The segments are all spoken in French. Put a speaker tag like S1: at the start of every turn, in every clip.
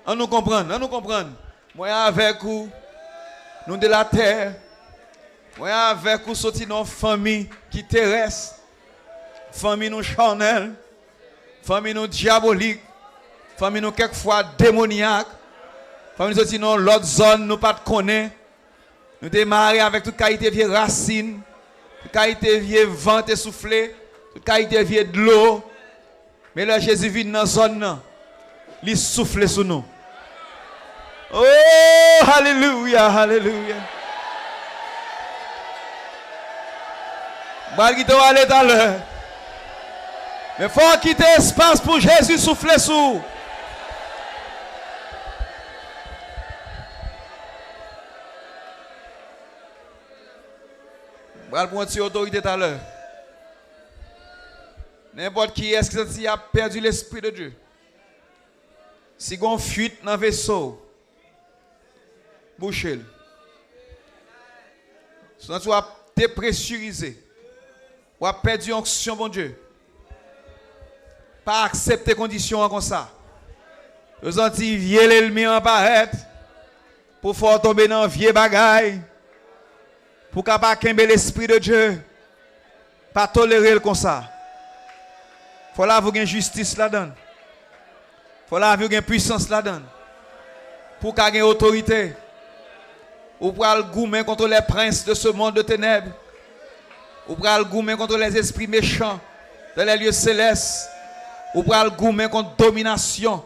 S1: On nous comprend. Moi avec vous, nous de la terre. Moi avec vous, sorti dans famille qui terrestre. Famille nous charnelle. Famille nous diabolique. Famille nous quelquefois démoniaque. Famille nous sorti dans l'autre zone, nous pas de connaître. Nous démarrons avec toute qualité vieille racine. Toute qualité vieille vent et soufflé. Toute qualité vieille de l'eau. Mais là, Jésus vient dans la zone. Il souffle sur nous. Oh, alléluia, alléluia. Malgré tout, aller tout à l'heure. Mais il faut quitter espace pour Jésus souffler sur nous. Je vais prendre une autorité tout à l'heure. N'importe qui est-ce qui a perdu l'Esprit de Dieu. Si on fuite dans le vaisseau, bouchez-le. Si tu as dépressurisé, ou a perdu l'onction, bon Dieu, pas accepter les conditions comme ça. Vous avez dit, vieux l'ennemi en paraître, pour faire tomber dans vieux bagaille, pour capable de l'Esprit de Dieu, pas tolérer le comme ça. Faut là vous une justice là-dedans. Faut là vous une puissance là-dedans. Pour qu'il y ait autorité. Ou pour le goumer contre les princes de ce monde de ténèbres. Ou pour le goumer contre les esprits méchants dans les lieux célestes. Ou pour le goumer contre domination.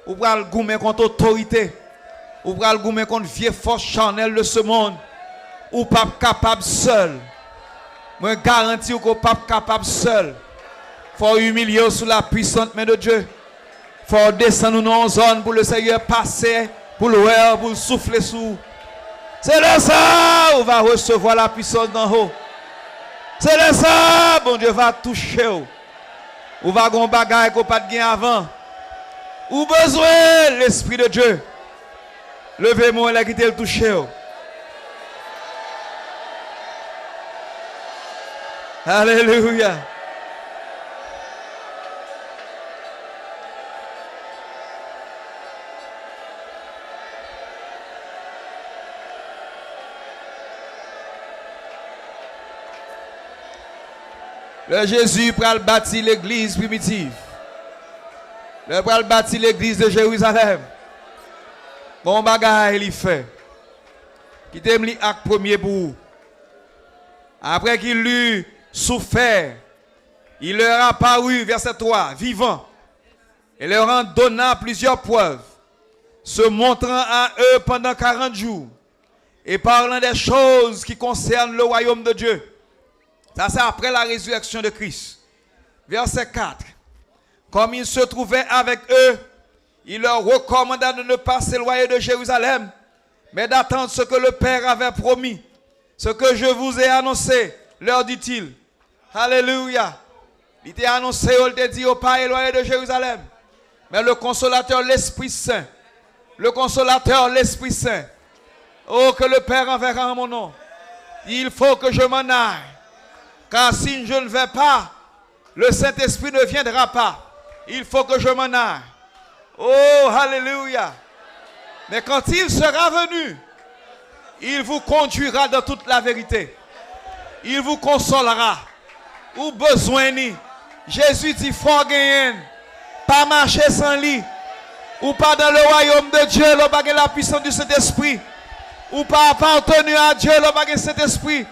S1: Ou pour le goumer contre autorité. Ou pour le goumer contre vieille force charnelle de ce monde. Ou pas capable seul. Moi garantis qu'on pas capable seul. Faut humilier sous la puissante main de Dieu. Faut descendre dans une zone pour le Seigneur passer, pour le voir, pour le souffler sous. C'est là ça, on va recevoir la puissance d'en haut. C'est là ça, bon Dieu va toucher. On va gon bagaille qu'on pas de gain avant. Ou besoin l'Esprit de Dieu. Levez-moi là qui te le toucher. Alléluia. Le Jésus pral bâtir l'église primitive. Le pral bâtir l'église de Jérusalem. Bon bagay il fait. Qui t'aime li acte premier pour vous. Après qu'il l'eut souffert, il leur a apparu, verset 3, vivant. Et leur en donna plusieurs preuves, se montrant à eux pendant 40 jours et parlant des choses qui concernent le royaume de Dieu. Ça, c'est après la résurrection de Christ. Verset 4. Comme il se trouvait avec eux, il leur recommanda de ne pas s'éloigner de Jérusalem, mais d'attendre ce que le Père avait promis. Ce que je vous ai annoncé, leur dit-il. Alléluia. Il t'a annoncé, il t'a dit, pas éloigné de Jérusalem. Mais le consolateur, l'Esprit Saint. Le consolateur, l'Esprit Saint. Oh, que le Père enverra en mon nom. Il faut que je m'en aille. Car si je ne vais pas, le Saint-Esprit ne viendra pas. Il faut que je m'en aille. Oh, alléluia. Mais quand il sera venu, il vous conduira dans toute la vérité. Il vous consolera. Ou besoin ni. Jésus dit, faut gagner. Pas marcher sans lui. Ou pas dans le royaume de Dieu, le bagage la puissance du Saint-Esprit. Ou pas appartenir à Dieu, le bagage Saint-Esprit.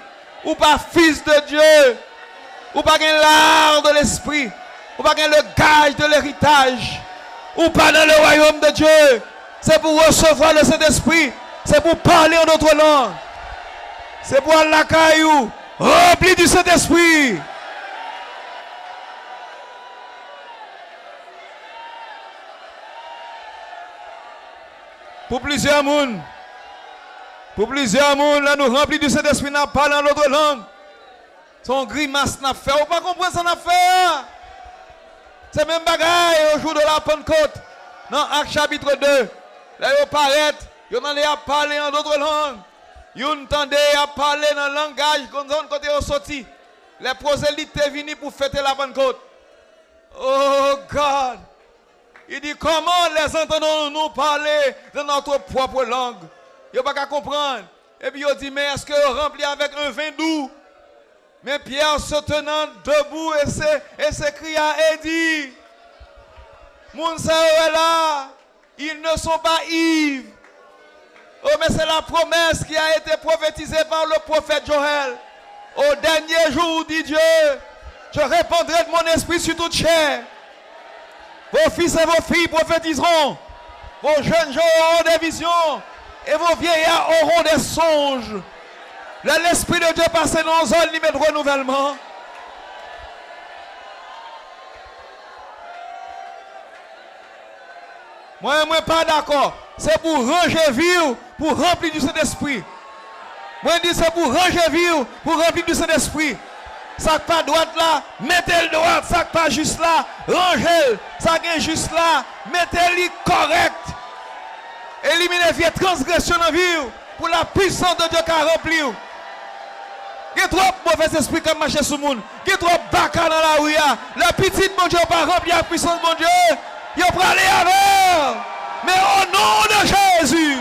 S1: Ou pas fils de Dieu. Ou pas l'art de l'esprit. Ou pas le gage de l'héritage. Ou pas dans le royaume de Dieu. C'est pour recevoir le Saint-Esprit. C'est pour parler en d'autres langues. C'est pour aller la caillou. Rempli du Saint-Esprit. Pour plusieurs mondes. Pour plusieurs mondes, là nous remplis du Saint-Esprit, nous parlons en d'autres langues. Son grimace n'a fait. Ou pas comprendre ça n'a fait. C'est même bagaille au jour de la Pentecôte. Dans Actes chapitre 2. Là ils paraissent. Ils ont à parler en d'autres langues. Ils entendent à parler dans le langage quand ils sont sortis. Les prosélytes sont venus pour fêter la Pentecôte. Oh God. Il dit comment les entendons-nous parler de notre propre langue? Ils ne peuvent pas comprendre. Et puis il dit mais est-ce que rempli avec un vin doux? Mais Pierre se tenant debout et s'écria et dit, moun sa yo là, ils ne sont pas ivres. Oh mais c'est la promesse qui a été prophétisée par le prophète Joël. Au dernier jour, dit Dieu, je répandrai de mon esprit sur toute chair. Vos fils et vos filles prophétiseront. Vos jeunes gens auront des visions. Et vos vieillards auront des songes. L'esprit de Dieu passe dans nos zones, il met de renouvellement. Moi, je ne suis pas d'accord. C'est pour ranger vie, pour remplir du Saint-Esprit. Moi, je dis c'est pour ranger vie, pour remplir du Saint-Esprit. Ça qui pas droite là, mettez-le droite. Ça qui pas juste là, rangez-le. Ça qui est juste là, mettez-le correct. Éliminez les vieilles transgressions dans la vie pour la puissance de Dieu qui a rempli. Il y a trop de mauvais esprits qui marchent sur le monde. Il y a trop de bacas dans la rue. La petite, mon Dieu, pas rempli la puissance de mon Dieu. Il va aller avec. Mais au nom de Jésus.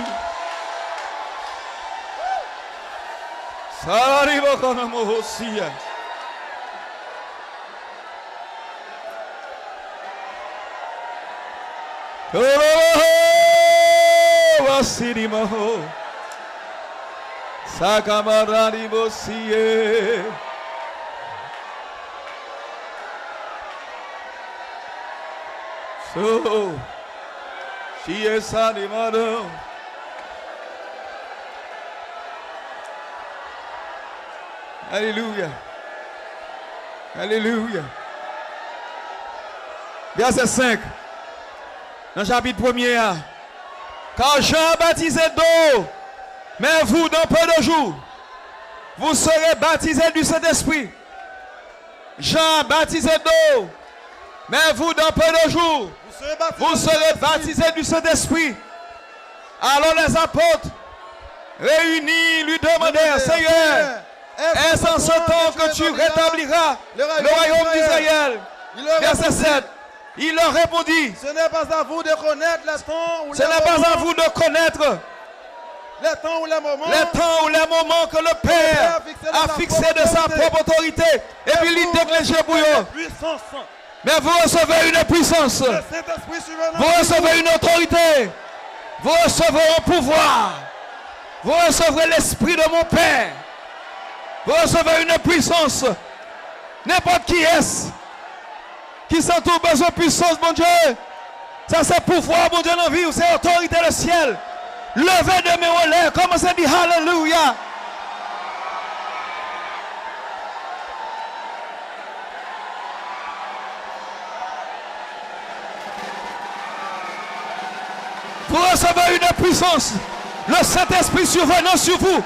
S1: Ça arrive comme un mot aussi. Voici les mots. Sa camarade bossier. So, she is animado. Alléluia. Alléluia. Verset 5. Dans le chapitre 1er. Car Jean baptisait d'eau. Mais vous, dans peu de jours, vous serez baptisés du Saint-Esprit. Jean baptisait d'eau. Mais vous, dans peu de jours, vous serez baptisés du Saint-Esprit. Alors les apôtres, réunis, lui demandèrent, Seigneur, est-ce en ce temps que tu rétabliras le royaume d'Israël? Verset 7. Il leur répondit,
S2: ce n'est pas à vous de connaître les temps ou
S1: ce n'est pas à vous de connaître
S2: les temps ou
S1: les moments que le Père a fixé de sa propre autorité. Et puis il déclenche pour eux. Mais vous recevez une puissance. Vous recevez une autorité. Vous recevrez un pouvoir. Vous recevrez l'esprit de mon Père. Vous recevez une puissance. N'importe qui est-ce qui s'entoure besoin de puissance, mon Dieu. Ça c'est pouvoir, mon Dieu, dans la vie. C'est autorité du ciel. Levez de mes en l'air. Commencez à dire Alléluia. Vous recevez une puissance. Le Saint-Esprit survenant sur vous.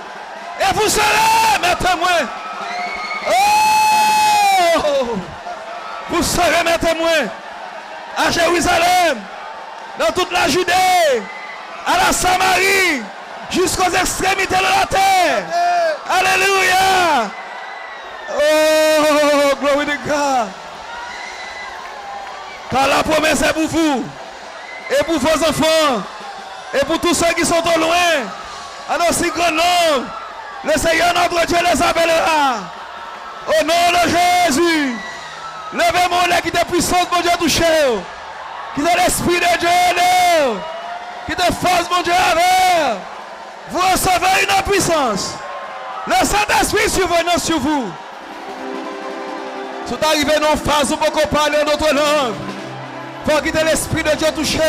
S1: Et vous serez mes témoins. Oh! Vous serez mes témoins. À Jérusalem. Dans toute la Judée. À la Samarie. Jusqu'aux extrémités de la terre. Alléluia. Oh, glory to God. Car la promesse est pour vous. Et pour vos enfants. Et pour tous ceux qui sont au loin. À nos si grands noms. Le Seigneur notre Dieu les appellera. Au nom de Jésus. Levez mon lait qui te puissance, mon Dieu, touché. Qui te l'esprit de Dieu. Qui te force, mon Dieu, avec. Vous recevez une puissance. Le Saint-Esprit survenant sur vous. Si vous arrivez dans une phase où vous pouvez parler notre langue. Il faut quitter l'esprit de Dieu touché.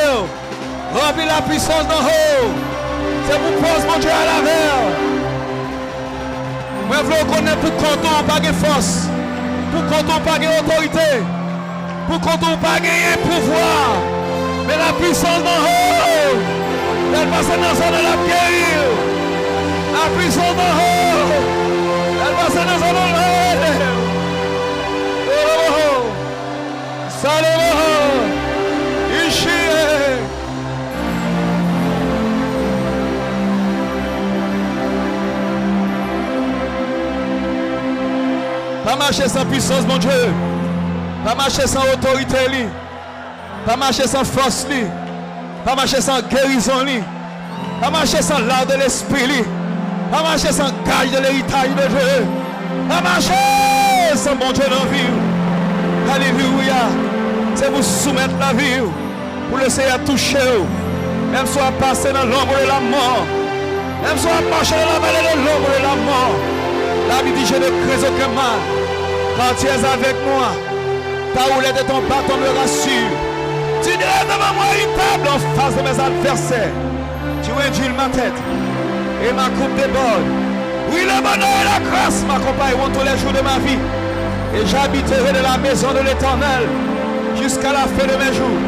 S1: Remplis la puissance d'en haut. C'est pour poser mon Dieu à la mer. Moi, je veux connaître pour qu'on pas de force. Pour qu'on pas de autorité. Pour qu'on pas de pouvoir. Mais la puissance d'en haut. Elle passe dans la zone de la guérir. La puissance d'en haut. Elle passe dans la zone de la guérir. Salut. Pas marcher sans puissance, mon Dieu. Pas marcher sans autorité. Pas marcher sans force, lui. Pas marcher sans guérison, lui. Pas marcher sans l'art de l'esprit, lui. Pas marcher sans gage de l'héritage de Dieu. Pas marcher sans bon Dieu dans la vie. Alléluia. C'est vous soumettre la vie. Pour le Seigneur toucher. Même soit passer dans l'ombre de la mort. Même soit marcher dans la vallée de l'ombre de la mort. La Bible dit, je ne crains aucun mal. Quand tu es avec moi, ta houlette de ton bâton me rassure. Tu dirais devant moi une table en face de mes adversaires. Tu induis ma tête et ma coupe déborde. Oui, le bonheur et la grâce m'accompagneront tous les jours de ma vie. Et j'habiterai de la maison de l'Éternel jusqu'à la fin de mes jours.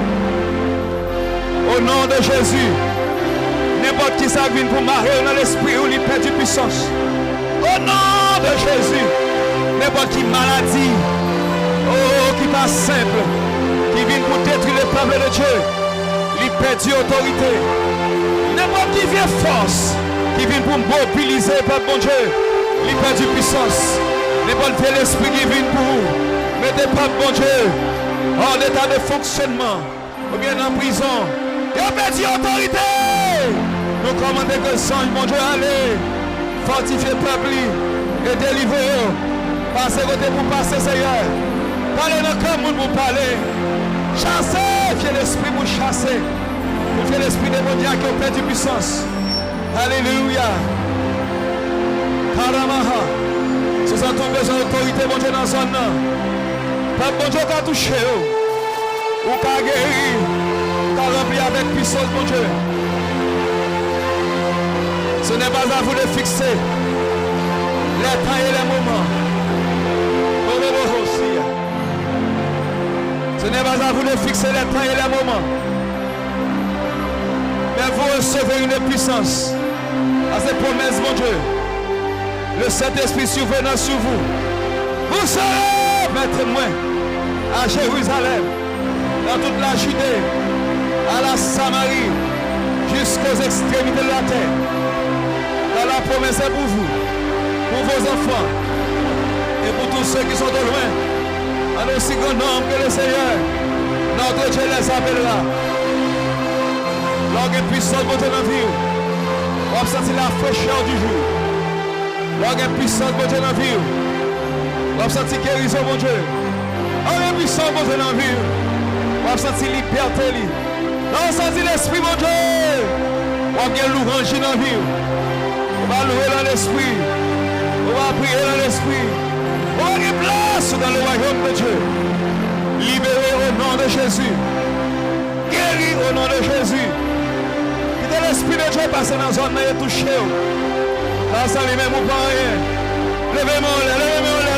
S1: Au nom de Jésus, n'importe qui s'agit pour marrer dans l'esprit ou lui perd du puissance. Au nom de Jésus, n'importe qui maladie, oh, qui pas simple, qui vient pour détruire le peuple de Dieu, lui perd du autorité. N'importe qui vient force, qui vient pour mobiliser le peuple de Dieu, lui perd du puissance. N'importe quel esprit qui vient pour mettre le peuple de Dieu en état de fonctionnement, ou bien en prison, il a perdu autorité. Nous commandons que le sang, mon Dieu, allez fortifier le peuple et délivrer. Passez côté pour passer, Seigneur. Parlez dans le monde pour parler. Chassez, fiez l'esprit pour chasser. Pour fier l'esprit démoniaque qui a perdu puissance. Alléluia. Karamaha. Si vous avez besoin d'autorité, mon Dieu, dans la zone. Peuple, mon Dieu, qui a touché. Ou qui a guéri. Qui a rempli avec puissance, mon Dieu. Ce n'est pas à vous de fixer les temps et les moments. Ce n'est pas à vous de fixer les temps et les moments. Mais vous recevez une puissance à ces promesses, mon Dieu. Le Saint-Esprit survenant sur vous. Vous serez maître moi à Jérusalem, dans toute la Judée, à la Samarie, jusqu'aux extrémités de la terre. Dans la promesse est pour vous, pour vos enfants et pour tous ceux qui sont de loin, en aussi grand nombre que le Seigneur, notre Dieu les appellera. Lorsqu'une puissance monte dans la vie, on va sentir la fraîcheur du jour. Lorsqu'une puissance monte dans la vie, on va sentir guérison, mon Dieu. Lorsqu'une puissance monte dans la vie, on va sentir liberté. On va sentir l'esprit, mon Dieu. On va bien l'ouranger dans la vie. On va louer dans l'esprit. On va prier dans l'esprit. On va avoir place dans le royaume de Dieu. Libéré au nom de Jésus. Guéri au nom de Jésus. Quittez l'esprit de Dieu passer dans la zone et toucher. Dans ça, lui-même, ou pas rien. Levez-moi, levez-moi.